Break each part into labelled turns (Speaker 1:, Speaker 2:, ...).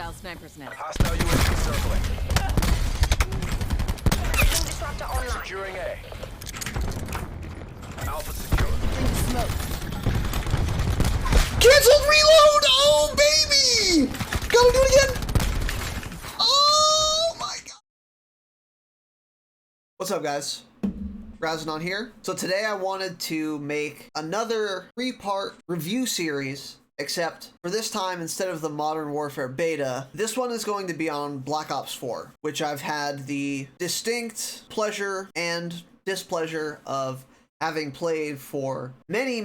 Speaker 1: Hostile snipers now.
Speaker 2: Hostile UAV circling.
Speaker 3: Placing disruptor online.
Speaker 2: Securing A. Alpha secure.
Speaker 1: Smoke.
Speaker 4: Canceled reload! Oh, baby! Gotta do it again! Oh, my God. What's up, guys? Razanon here. So today I wanted to make another 3-part review series, except for this time, instead of the Modern Warfare beta, this one is going to be on Black Ops 4, which I've had the distinct pleasure and displeasure of having played for many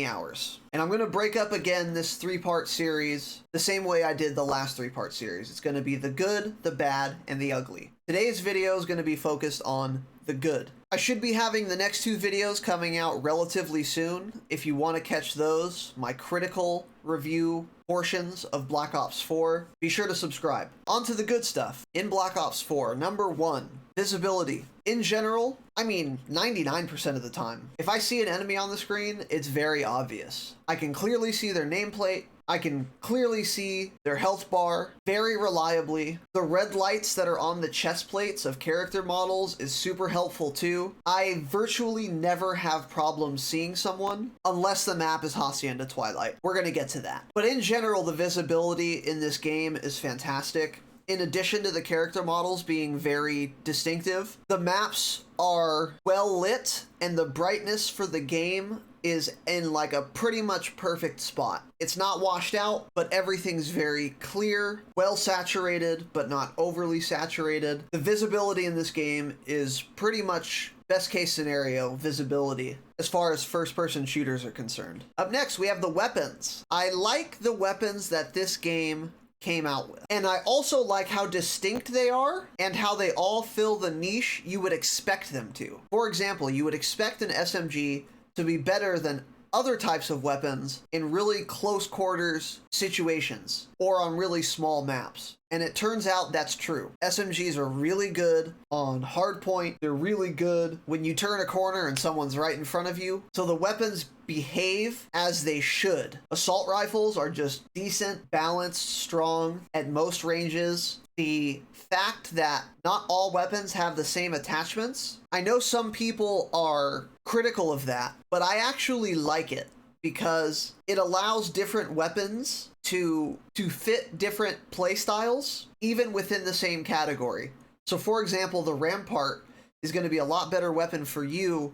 Speaker 4: hours. And I'm going to break up again this 3-part series the same way I did the last 3-part series. It's going to be the good, the bad, and the ugly. Today's video is going to be focused on the good. I should be having the next 2 videos coming out relatively soon. If you want to catch those, my critical review portions of Black Ops 4, be sure to subscribe. On to the good stuff. In Black Ops 4, number 1, visibility. In general, I mean 99% of the time, if I see an enemy on the screen, it's very obvious. I can clearly see their nameplate. I can clearly see their health bar very reliably. The red lights that are on the chest plates of character models is super helpful too. I virtually never have problems seeing someone unless the map is Hacienda Twilight. We're gonna get to that. But in general, the visibility in this game is fantastic. In addition to the character models being very distinctive, the maps are well lit and the brightness for the game is in like a pretty much perfect spot. It's not washed out, but everything's very clear, well saturated, but not overly saturated. The visibility in this game is pretty much best case scenario visibility as far as first-person shooters are concerned. Up next, we have the weapons. I like the weapons that this game came out with. And I also like how distinct they are and how they all fill the niche you would expect them to. For example, you would expect an SMG to be better than other types of weapons in really close quarters situations or on really small maps. And it turns out that's true. SMGs are really good on hardpoint. They're really good when you turn a corner and someone's right in front of you. So the weapons behave as they should. Assault rifles are just decent, balanced, strong at most ranges. The fact that not all weapons have the same attachments, I know some people are critical of that, but I actually like it because it allows different weapons to fit different playstyles, even within the same category. So for example, the Rampart is going to be a lot better weapon for you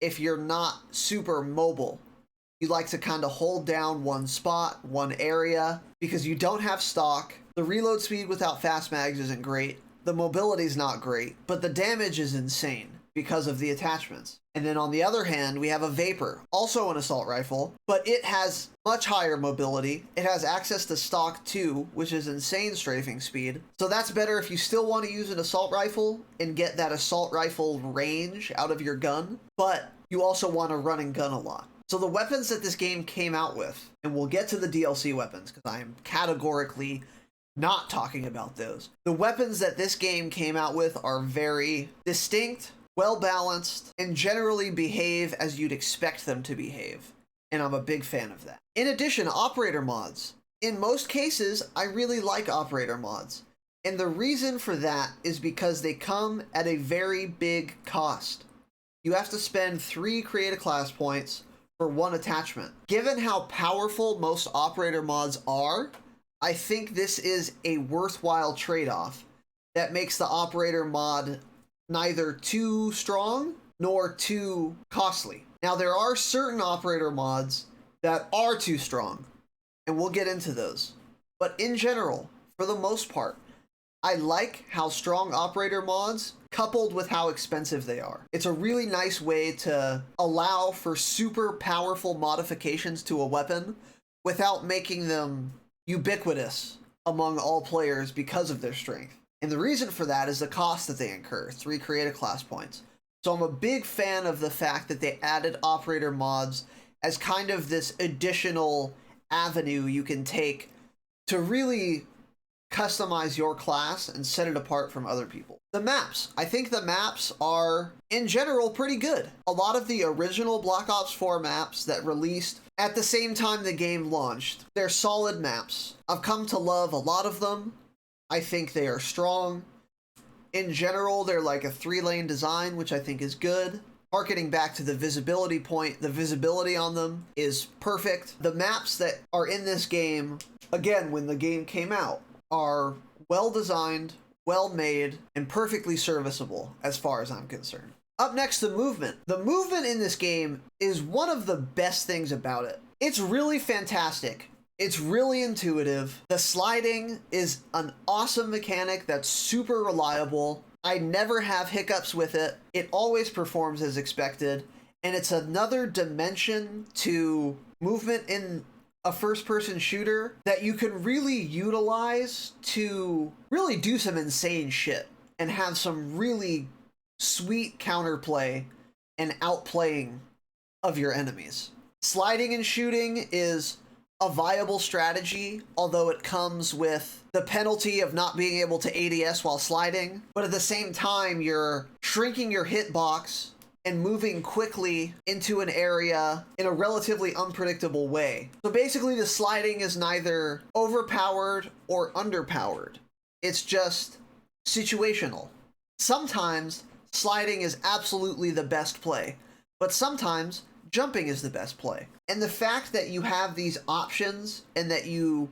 Speaker 4: if you're not super mobile. You like to kind of hold down one spot, one area, because you don't have stock. The reload speed without fast mags isn't great. The mobility's not great, but the damage is insane because of the attachments. And then on the other hand, we have a Vapor, also an assault rifle, but it has much higher mobility. It has access to stock 2, which is insane strafing speed. So that's better if you still want to use an assault rifle and get that assault rifle range out of your gun, but you also want to run and gun a lot. So the weapons that this game came out with, and we'll get to the DLC weapons because I am categorically not talking about those. The weapons that this game came out with are very distinct, well-balanced, and generally behave as you'd expect them to behave. And I'm a big fan of that. In addition, operator mods. In most cases, I really like operator mods. And the reason for that is because they come at a very big cost. You have to spend 3 create a class points for 1 attachment. Given how powerful most operator mods are, I think this is a worthwhile trade-off that makes the operator mod neither too strong nor too costly. Now, there are certain operator mods that are too strong, and we'll get into those. But in general, for the most part, I like how strong operator mods coupled with how expensive they are. It's a really nice way to allow for super powerful modifications to a weapon without making them ubiquitous among all players because of their strength. And the reason for that is the cost that they incur, 3 create a class points. So I'm a big fan of the fact that they added operator mods as kind of this additional avenue you can take to really customize your class and set it apart from other people. The maps. I think the maps are, in general, pretty good. A lot of the original Black Ops 4 maps that released at the same time the game launched. They're solid maps. I've come to love a lot of them. I think they are strong. In general, they're like a 3-lane design, which I think is good. Harkening back to the visibility point, the visibility on them is perfect. The maps that are in this game, again, when the game came out, are well designed, well made, and perfectly serviceable as far as I'm concerned. Up next, the movement. The movement in this game is one of the best things about it. It's really fantastic. It's really intuitive. The sliding is an awesome mechanic that's super reliable. I never have hiccups with it. It always performs as expected. And it's another dimension to movement in a first-person shooter that you can really utilize to really do some insane shit and have some really sweet counterplay and outplaying of your enemies. Sliding and shooting is a viable strategy, although it comes with the penalty of not being able to ADS while sliding, but at the same time you're shrinking your hitbox and moving quickly into an area in a relatively unpredictable way. So basically the sliding is neither overpowered or underpowered. It's just situational. Sometimes sliding is absolutely the best play, but sometimes jumping is the best play. And the fact that you have these options and that you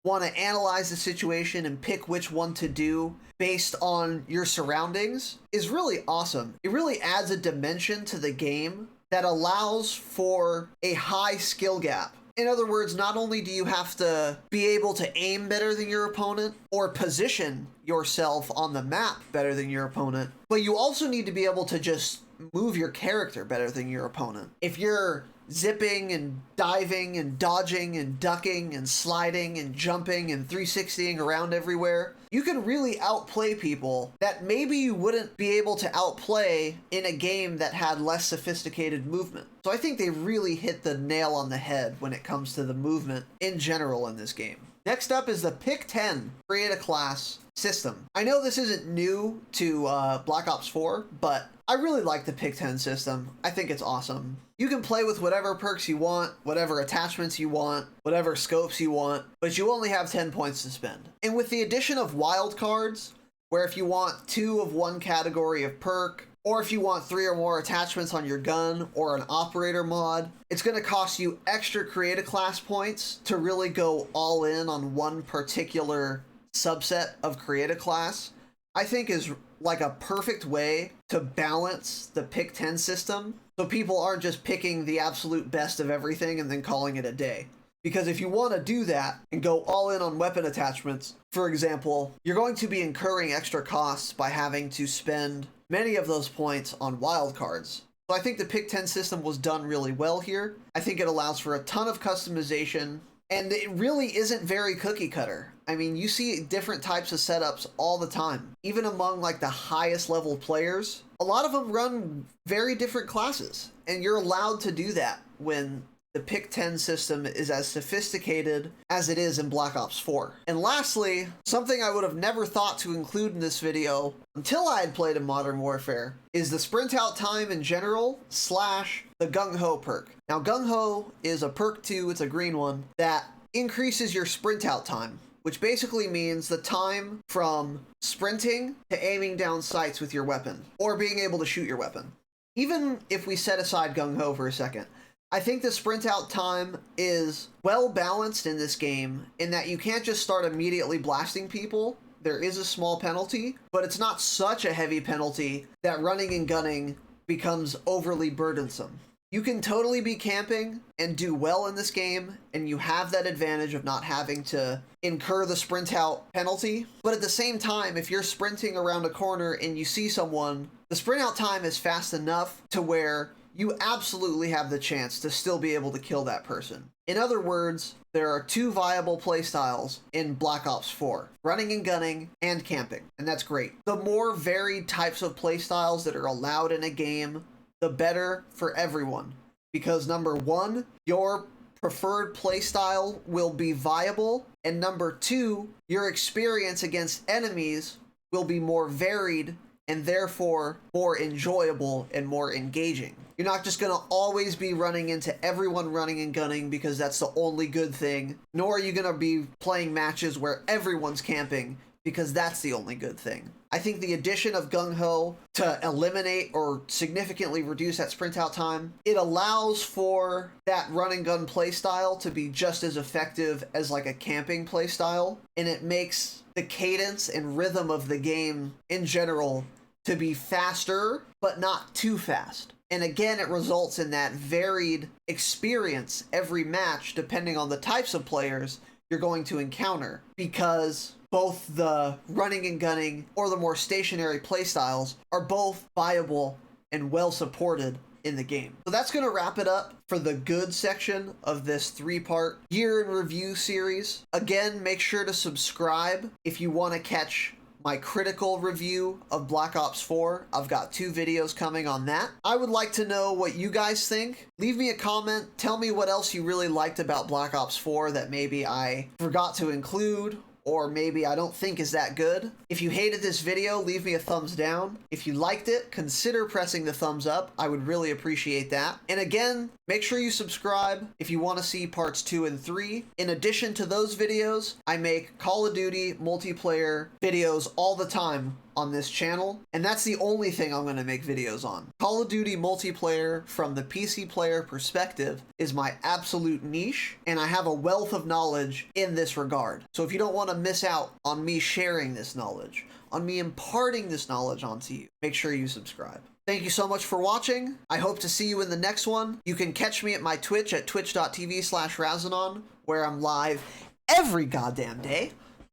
Speaker 4: want to analyze the situation and pick which one to do based on your surroundings is really awesome. It really adds a dimension to the game that allows for a high skill gap. In other words, not only do you have to be able to aim better than your opponent or position yourself on the map better than your opponent, but you also need to be able to just move your character better than your opponent. If you're zipping and diving and dodging and ducking and sliding and jumping and 360ing around everywhere, you can really outplay people that maybe you wouldn't be able to outplay in a game that had less sophisticated movement. So I think they really hit the nail on the head when it comes to the movement in general in this game. Next up is the Pick 10 Create a Class system. I know this isn't new to Black Ops 4, but I really like the Pick 10 system. I think it's awesome. You can play with whatever perks you want, whatever attachments you want, whatever scopes you want, but you only have 10 points to spend. And with the addition of wildcards, where if you want 2 of one category of perk, or if you want 3 or more attachments on your gun or an operator mod, it's going to cost you extra create a class points to really go all in on one particular subset of create a class. I think is like a perfect way to balance the pick 10 system so people aren't just picking the absolute best of everything and then calling it a day. Because if you want to do that and go all in on weapon attachments, for example, you're going to be incurring extra costs by having to spend many of those points on wildcards. So I think the Pick 10 system was done really well here. I think it allows for a ton of customization, and it really isn't very cookie cutter. I mean, you see different types of setups all the time. Even among like the highest level players, a lot of them run very different classes, and you're allowed to do that when the Pick 10 system is as sophisticated as it is in Black Ops 4. And lastly, something I would have never thought to include in this video until I had played in Modern Warfare is the sprint out time in general / the Gung Ho perk. Now Gung Ho is a perk 2, it's a green one, that increases your sprint out time, which basically means the time from sprinting to aiming down sights with your weapon, or being able to shoot your weapon. Even if we set aside Gung Ho for a second, I think the sprint out time is well balanced in this game in that you can't just start immediately blasting people. There is a small penalty, but it's not such a heavy penalty that running and gunning becomes overly burdensome. You can totally be camping and do well in this game, and you have that advantage of not having to incur the sprint out penalty. But at the same time, if you're sprinting around a corner and you see someone, the sprint out time is fast enough to where you absolutely have the chance to still be able to kill that person. In other words, there are 2 viable playstyles in Black Ops 4, running and gunning and camping, and that's great. The more varied types of playstyles that are allowed in a game, the better for everyone. Because number 1, your preferred playstyle will be viable, and number 2, your experience against enemies will be more varied and therefore more enjoyable and more engaging. You're not just going to always be running into everyone running and gunning because that's the only good thing, nor are you going to be playing matches where everyone's camping because that's the only good thing. I think the addition of Gung Ho to eliminate or significantly reduce that sprint out time, it allows for that run and gun playstyle to be just as effective as like a camping playstyle, and it makes the cadence and rhythm of the game in general to be faster, but not too fast. And again, it results in that varied experience every match depending on the types of players you're going to encounter, because both the running and gunning or the more stationary playstyles are both viable and well supported in the game. So that's going to wrap it up for the good section of this 3-part year in review series. Again, make sure to subscribe if you want to catch my critical review of Black Ops 4. I've got 2 videos coming on that. I would like to know what you guys think. Leave me a comment. Tell me what else you really liked about Black Ops 4 that maybe I forgot to include, or maybe I don't think is that good. If you hated this video, leave me a thumbs down. If you liked it, consider pressing the thumbs up. I would really appreciate that. And again, make sure you subscribe if you want to see parts 2 and 3. In addition to those videos, I make Call of Duty multiplayer videos all the time on this channel, and that's the only thing I'm going to make videos on. Call of Duty multiplayer from the PC player perspective is my absolute niche, and I have a wealth of knowledge in this regard. So if you don't want to miss out on me sharing this knowledge, on me imparting this knowledge onto you, make sure you subscribe. Thank you so much for watching. I hope to see you in the next one. You can catch me at my Twitch at twitch.tv/Razanon, where I'm live every goddamn day.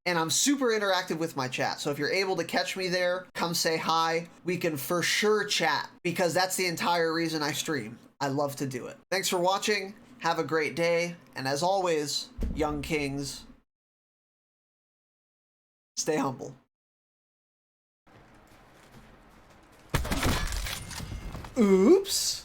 Speaker 4: And I'm super interactive with my chat, so if you're able to catch me there, come say hi. We can for sure chat, because that's the entire reason I stream. I love to do it. Thanks for watching, have a great day, and as always, young kings, stay humble. Oops.